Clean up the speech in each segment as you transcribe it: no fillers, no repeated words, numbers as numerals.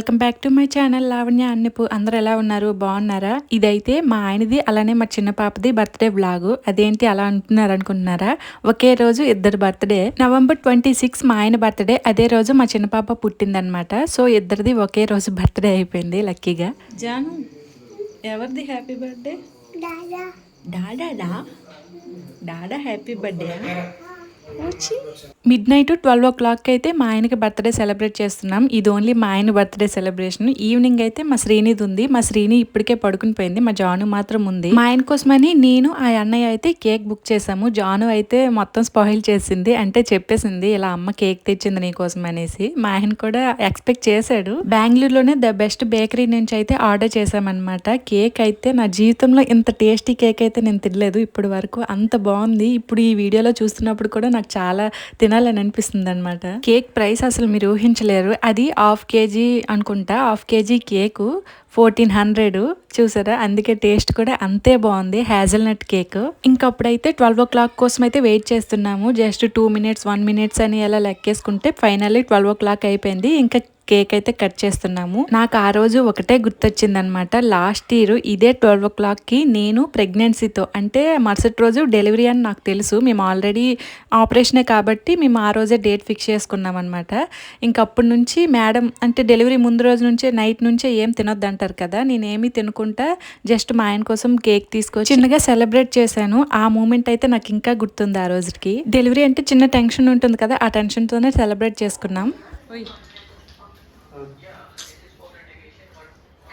Welcome back to my channel Lavanya Annapu. అందరూ ఎలా ఉన్నారు? బాగున్నారా? ఇదైతే మా ఆయనది అలానే మా చిన్న పాపది బర్త్డే బ్లాగు. అదేంటి అలా అంటున్నారు అనుకుంటున్నారా? ఒకే రోజు ఇద్దరు బర్త్డే. నవంబర్ 26 మా ఆయన బర్త్డే, అదే రోజు మా చిన్న పాప పుట్టిందనమాట. సో ఇద్దరిది ఒకే రోజు బర్త్డే అయిపోయింది లక్కీగా. జాను, ఎవరిది హ్యాపీ బర్త్డే? డాడా డాడా happy birthday. Midnight 12 o'clock అయితే మా ఆయనకి బర్త్డే సెలబ్రేట్ చేస్తున్నాం. ఇది ఓన్లీ మా ఆయన బర్త్డే సెలబ్రేషన్. ఈవినింగ్ అయితే మా శ్రీనిది ఉంది. మా శ్రీని ఇప్పటికే పడుకుని పోయింది, మా జాను మాత్రం ఉంది. మా ఆయన కోసమని నేను ఆ అన్నయ్య అయితే కేక్ బుక్ చేసాము. జాను అయితే మొత్తం స్పాయిల్ చేసింది, అంటే చెప్పేసింది ఇలా అమ్మ కేక్ తెచ్చింది నీకోసం అనేసి. మా ఆయన కూడా ఎక్స్పెక్ట్ చేశాడు. బెంగళూరులోనే ద బెస్ట్ బేకరీ నుంచి అయితే ఆర్డర్ చేసామన్నమాట. కేక్ అయితే నా జీవితంలో ఇంత టేస్టీ కేక్ అయితే నేను తినలేదు ఇప్పటి వరకు, అంత బాగుంది. ఇప్పుడు ఈ వీడియోలో చూస్తున్నప్పుడు కూడా నాకు చాలా తినాలని అనిపిస్తుంది అనమాట. కేక్ ప్రైస్ అసలు మీరు ఊహించలేరు. అది 1/2 kg అనుకుంటా. 1/2 kg కేకు 1400 చూసారా. అందుకే టేస్ట్ కూడా అంతే బాగుంది. Hazelnut cake. ఇంకప్పుడైతే 12 o'clock కోసం అయితే వెయిట్ చేస్తున్నాము. జస్ట్ 2 minutes 1 minutes అని ఎలా లెక్కేసుకుంటే ఫైనల్లీ 12 o'clock అయిపోయింది. ఇంకా కేక్ అయితే కట్ చేస్తున్నాము. నాకు ఆ రోజు ఒకటే గుర్తొచ్చింది అనమాట. లాస్ట్ ఇయర్ ఇదే 12 o'clockకి నేను ప్రెగ్నెన్సీతో, అంటే మరుసటి రోజు డెలివరీ అని నాకు తెలుసు. మేము ఆల్రెడీ ఆపరేషనే కాబట్టి మేము ఆ రోజే డేట్ ఫిక్స్ చేసుకున్నాం అనమాట. ఇంకప్పటి నుంచి మేడం అంటే డెలివరీ ముందు రోజు నుంచే నైట్ నుంచే ఏం తినొద్దు అంటారు కదా, నేనేమి తినకుండా జస్ట్ మా ఆయన కోసం కేక్ తీసుకొచ్చి చిన్నగా సెలబ్రేట్ చేశాను. ఆ మూమెంట్ అయితే నాకు ఇంకా గుర్తుంది. ఆ రోజుకి డెలివరీ అంటే చిన్న టెన్షన్ ఉంటుంది కదా, ఆ టెన్షన్తోనే సెలబ్రేట్ చేసుకున్నాం.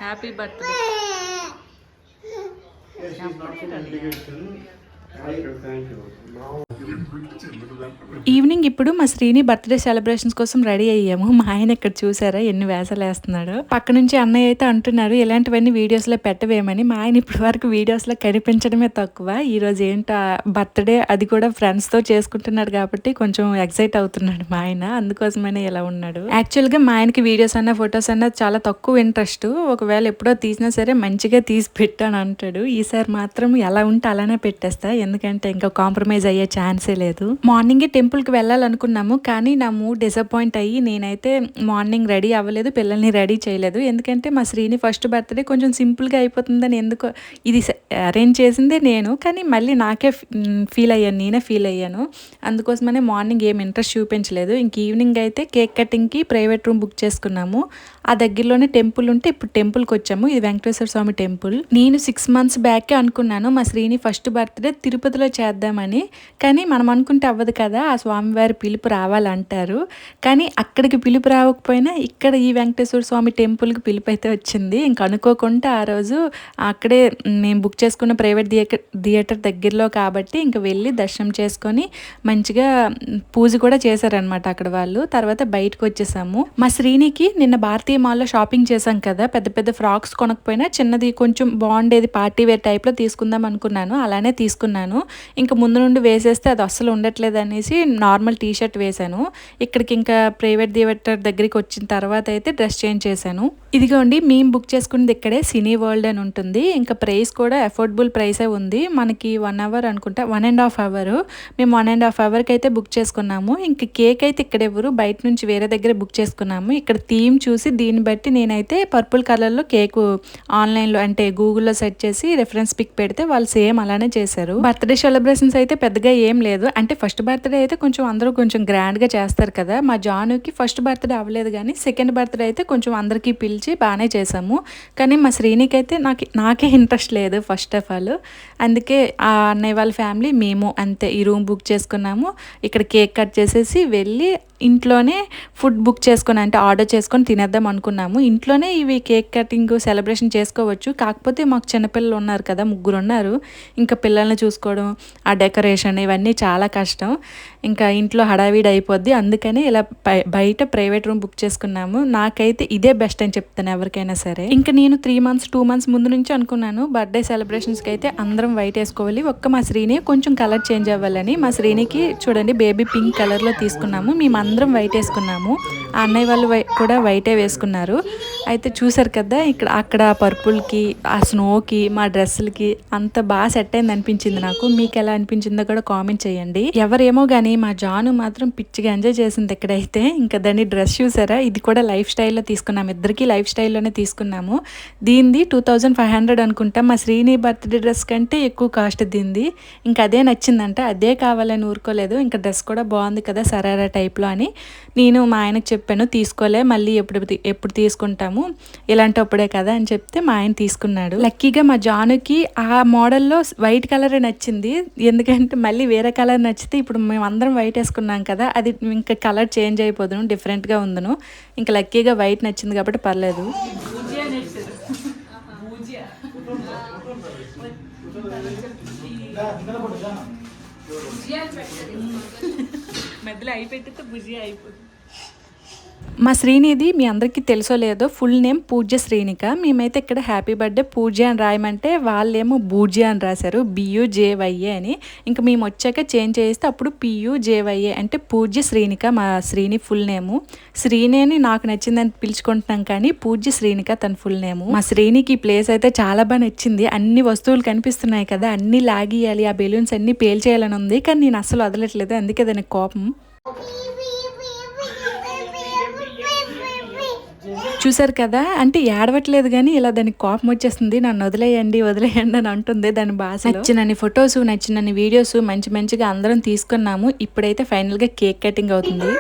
Happy birthday. ఈవినింగ్ ఇప్పుడు మా శ్రీని బర్త్డే సెలబ్రేషన్స్ కోసం రెడీ అయ్యాము. మా ఆయన ఇక్కడ చూసారా ఎన్ని వేసాలు వేస్తున్నాడు. పక్క నుంచి అన్నయ్య అయితే అంటున్నారు ఇలాంటివన్నీ వీడియోస్లో పెట్టవేమని. మా ఆయన ఇప్పటి వరకు వీడియోస్లో కనిపించడమే తక్కువ. ఈరోజు ఏంటో బర్త్డే, అది కూడా ఫ్రెండ్స్తో చేసుకుంటున్నాడు కాబట్టి కొంచెం ఎక్సైట్ అవుతున్నాడు మా ఆయన, అందుకోసమైనా ఇలా ఉన్నాడు. యాక్చువల్గా మా ఆయనకి వీడియోస్ అన్నా ఫొటోస్ అన్నా చాలా తక్కువ ఇంట్రెస్ట్. ఒకవేళ ఎప్పుడో తీసినా సరే మంచిగా తీసి పెట్టాను అంటాడు. ఈసారి మాత్రం ఎలా ఉంటే అలానే పెట్టేస్తా, ఎందుకంటే ఇంకా కాంప్రమైజ్ అయ్యే ఛాన్సే లేదు. మార్నింగే టెంపుల్కి వెళ్ళాలనుకున్నాము, కానీ నా మూడ్ డిసప్పాయింట్ అయ్యి నేనైతే మార్నింగ్ రెడీ అవ్వలేదు, పిల్లల్ని రెడీ చేయలేదు. ఎందుకంటే మా శ్రీని ఫస్ట్ బర్త్డే కొంచెం సింపుల్గా అయిపోతుందని, ఎందుకో ఇది అరేంజ్ చేసిందే నేను, కానీ మళ్ళీ నాకే నేనే ఫీల్ అయ్యాను. అందుకోసమనే మార్నింగ్ ఏం ఇంట్రెస్ట్ చూపించలేదు. ఇంక ఈవినింగ్ అయితే కేక్ కటింగ్కి ప్రైవేట్ రూమ్ బుక్ చేసుకున్నాము. ఆ దగ్గరలోనే టెంపుల్ ఉంటే ఇప్పుడు టెంపుల్కి వచ్చాము. ఇది వెంకటేశ్వర స్వామి టెంపుల్. నేను 6 months బ్యాకే అనుకున్నాను మా శ్రీని ఫస్ట్ బర్త్డే తిరుపతిలో చేద్దామని, కానీ మనం అనుకుంటే అవ్వదు కదా, ఆ స్వామివారి పిలుపు రావాలంటారు. కానీ అక్కడికి పిలుపు రావకపోయినా ఇక్కడ ఈ వెంకటేశ్వర స్వామి టెంపుల్కి పిలుపు అయితే వచ్చింది. ఇంక అనుకోకుండా ఆ రోజు అక్కడే మేము బుక్ చేసుకున్న ప్రైవేట్ థియేటర్ దగ్గరలో కాబట్టి ఇంక వెళ్ళి దర్శనం చేసుకొని మంచిగా పూజ కూడా చేశారనమాట అక్కడ వాళ్ళు. తర్వాత బయటకు వచ్చేసాము. మా శ్రీనికి నిన్న భారతీయ మాల్లో షాపింగ్ చేశాం కదా, పెద్ద పెద్ద ఫ్రాక్స్ కొనకపోయినా చిన్నది కొంచెం బాగుండేది పార్టీ వేర్ టైప్లో తీసుకుందాం అనుకున్నాను. అలానే తీసుకున్నాను. ఇంకా ముందు నుండి వేసేస్తే అది అస్సలు ఉండట్లేదు అనేసి నార్మల్ టీషర్ట్ వేశాను. ఇక్కడికి ఇంకా ప్రైవేట్ థియేటర్ దగ్గరికి వచ్చిన తర్వాత అయితే డ్రెస్ చేంజ్ చేశాను. ఇదిగోండి మేము బుక్ చేసుకున్నది ఇక్కడే సినీ వరల్డ్ అని ఉంటుంది. ఇంకా ప్రైస్ కూడా అఫోర్డబుల్ ప్రైసే ఉంది. మనకి 1 hour అనుకుంటా, 1.5 hour. మేము 1.5 hourకి అయితే బుక్ చేసుకున్నాము. ఇంక కేక్ అయితే ఇక్కడ ఎవరు బయట నుంచి వేరే దగ్గర బుక్ చేసుకున్నాము. ఇక్కడ థీమ్ చూసి దీన్ని బట్టి నేనైతే పర్పుల్ కలర్లో కేక్ ఆన్లైన్లో అంటే గూగుల్లో సెర్చ్ చేసి రెఫరెన్స్ పిక్ పెడితే వాళ్ళు సేమ్ అలానే చేశారు. బర్త్డే సెలబ్రేషన్స్ అయితే పెద్దగా ఏం లేదు. అంటే ఫస్ట్ బర్త్డే అయితే కొంచెం అందరూ కొంచెం గ్రాండ్గా చేస్తారు కదా. మా జానుకి ఫస్ట్ బర్త్డే అవ్వలేదు, కానీ సెకండ్ బర్త్డే అయితే కొంచెం అందరికీ పిలిచి బాగానే చేసాము. కానీ మా శ్రీనికి అయితే నాకే ఇంట్రెస్ట్ లేదు ఫస్ట్ ఆఫ్ ఆల్. అందుకే ఆ అన్నయ్య వాళ్ళ ఫ్యామిలీ మేము అంతే ఈ రూమ్ బుక్ చేసుకున్నాము. ఇక్కడ కేక్ కట్ చేసేసి వెళ్ళి ఇంట్లోనే ఫుడ్ బుక్ చేసుకొని అంటే ఆర్డర్ చేసుకొని తినేద్దాం అనుకున్నాము. ఇంట్లోనే ఇవి కేక్ కటింగ్ సెలబ్రేషన్ చేసుకోవచ్చు. కాకపోతే మాకు చిన్నపిల్లలు ఉన్నారు కదా, 3 ఉన్నారు. ఇంకా పిల్లల్ని చూసుకోవడం, ఆ డెకరేషన్ ఇవన్నీ చాలా కష్టం. ఇంకా ఇంట్లో హడావిడి అయిపోద్ది. అందుకని ఇలా బయట ప్రైవేట్ రూమ్ బుక్ చేసుకున్నాము. నాకైతే ఇదే బెస్ట్ అని చెప్తాను ఎవరికైనా సరే. ఇంకా నేను 3 months 2 months ముందు నుంచి అనుకున్నాను బర్త్డే సెలబ్రేషన్స్కి అయితే అందరం వైట్ వేసుకోవాలి, ఒక్క మా శ్రీని కొంచెం కలర్ చేంజ్ అవ్వాలని. మా శ్రీనికి చూడండి బేబీ పింక్ కలర్లో తీసుకున్నాము. మేము అందరం వైట్ వేసుకున్నాము. ఆ అన్నయ్య వాళ్ళు కూడా వైటే వేసుకున్నారు. అయితే చూసారు కదా ఇక్కడ అక్కడ పర్పుల్కి ఆ స్నోకి మా డ్రెస్సులకి అంత బాగా సెట్ అయింది అనిపించింది నాకు. మీకు ఎలా అనిపించిందో కూడా కామెంట్ చేయండి. ఎవరేమో కానీ మా జాను మాత్రం పిచ్చిగా ఎంజాయ్ చేసింది ఎక్కడైతే. ఇంకా దాన్ని డ్రెస్ చూసారా, ఇది కూడా లైఫ్ స్టైల్లో తీసుకున్నాము, ఇద్దరికి లైఫ్ స్టైల్లోనే తీసుకున్నాము. దీనిది 2500 అనుకుంటా. మా శ్రీని బర్త్డే డ్రెస్ కంటే ఎక్కువ కాస్ట్ దీనిది. ఇంకా అదే నచ్చిందంట, అదే కావాలని ఊరుకోలేదు. ఇంకా డ్రెస్ కూడా బాగుంది కదా సరారా టైప్లో అని నేను మా ఆయనకు చెప్పాను, తీసుకోలే మళ్ళీ ఎప్పుడు తీసుకుంటాము, ఇలాంటప్పుడే కదా అని చెప్తే మా ఆయన తీసుకున్నాడు. లక్కీగా మా జానుకి ఆ మోడల్లో వైట్ కలరే నచ్చింది. ఎందుకంటే మళ్ళీ వేరే కలర్ నచ్చితే ఇప్పుడు మేము అందరం వైట్ వేసుకున్నాం కదా, అది ఇంకా కలర్ చేంజ్ అయిపోదును, డిఫరెంట్గా ఉందను. ఇంకా లక్కీగా వైట్ నచ్చింది కాబట్టి పర్లేదు. మధ్యలో అయిపెట్టితే భుజియా అయిపోతుంది. మా శ్రీనిధి మీ అందరికీ తెలుసో లేదో ఫుల్ నేమ్ పూజ్య శ్రీనిక. మేమైతే ఇక్కడ హ్యాపీ బర్త్డే పూజ్య అని రాయమంటే వాళ్ళేమో బూజ్య అని రాశారు, BUJYA అని. ఇంకా మేము వచ్చాక చేంజ్ చేస్తే అప్పుడు PUJYA అంటే పూజ్య శ్రీనిక మా శ్రీని ఫుల్ నేము. శ్రీని అని నాకు నచ్చిందని పిలుచుకుంటున్నాం కానీ పూజ్య శ్రీనిక తన ఫుల్ నేము. మా శ్రీనికి ఈ ప్లేస్ అయితే చాలా బాగా నచ్చింది. అన్ని వస్తువులు కనిపిస్తున్నాయి కదా, అన్నీ లాగియాలి, ఆ బెలూన్స్ అన్నీ పేల్చేయాలని ఉంది, కానీ నేను అసలు వదలట్లేదు, అందుకే దానికి కోపం. చూసారు కదా, అంటే ఏడవట్లేదు కానీ ఇలా దానికి కోపం వచ్చేస్తుంది, నన్ను వదిలేయండి వదిలేయండి అని అంటుంది దాని భాష. నచ్చినన్ని ఫొటోస్ నచ్చినన్ని వీడియోస్ మంచి మంచిగా అందరం తీసుకున్నాము. ఇప్పుడైతే ఫైనల్ గా కేక్ కటింగ్ అవుతుంది.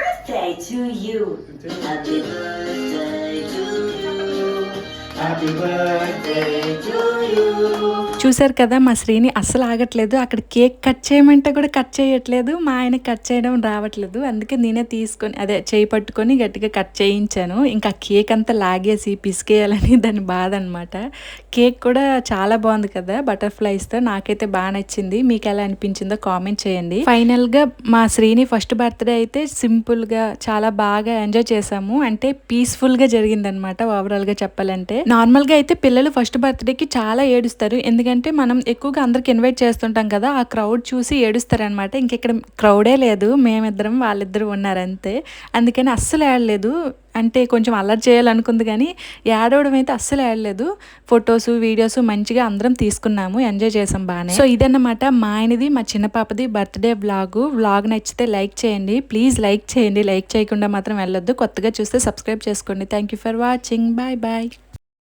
చూసారు కదా, మా శ్రీని అస్సలు ఆగట్లేదు. అక్కడ కేక్ కట్ చేయమంటే కూడా కట్ చేయట్లేదు, మా ఆయన కట్ చేయడం రావట్లేదు. అందుకే నేనే తీసుకొని చేయి పట్టుకొని గట్టిగా కట్ చేయించాను. ఇంకా కేక్ అంతా లాగేసి పిసికేయాలని దాని బాధ అనమాట. కేక్ కూడా చాలా బాగుంది కదా బటర్ఫ్లైస్తో, నాకైతే బాగా నచ్చింది. మీకు ఎలా అనిపించిందో కామెంట్ చేయండి. ఫైనల్ గా మా శ్రీని ఫస్ట్ బర్త్డే అయితే సింపుల్ గా చాలా బాగా ఎంజాయ్ చేసాము. అంటే పీస్ఫుల్ గా జరిగిందనమాట ఓవరాల్ గా చెప్పాలంటే. నార్మల్ గా అయితే పిల్లలు ఫస్ట్ బర్త్డేకి చాలా ఏడుస్తారు, ఎందుకంటే మనం ఎక్కువగా అందరికి ఇన్వైట్ చేస్తుంటాం కదా, ఆ క్రౌడ్ చూసి ఏడుస్తారనమాట. ఇంకెక్కడ క్రౌడే లేదు, మేమిద్దరం వాళ్ళిద్దరు ఉన్నారంతే. అందుకని అస్సలు ఏడలేదు. అంటే కొంచెం అల్లరి చేయాలనుకుంది కానీ ఏడవడం అయితే అస్సలు ఏడలేదు. ఫొటోస్ వీడియోస్ మంచిగా అందరం తీసుకున్నాము, ఎంజాయ్ చేసాం బాగానే. సో ఇదన్నమాట మా ఆయనది మా చిన్న పాపది బర్త్డే వ్లాగ్ నచ్చితే లైక్ చేయండి ప్లీజ్, లైక్ చేయండి, లైక్ చేయకుండా మాత్రం వెళ్ళొద్దు. కొత్తగా చూస్తే సబ్స్క్రైబ్ చేసుకోండి. Thank you for watching, bye bye.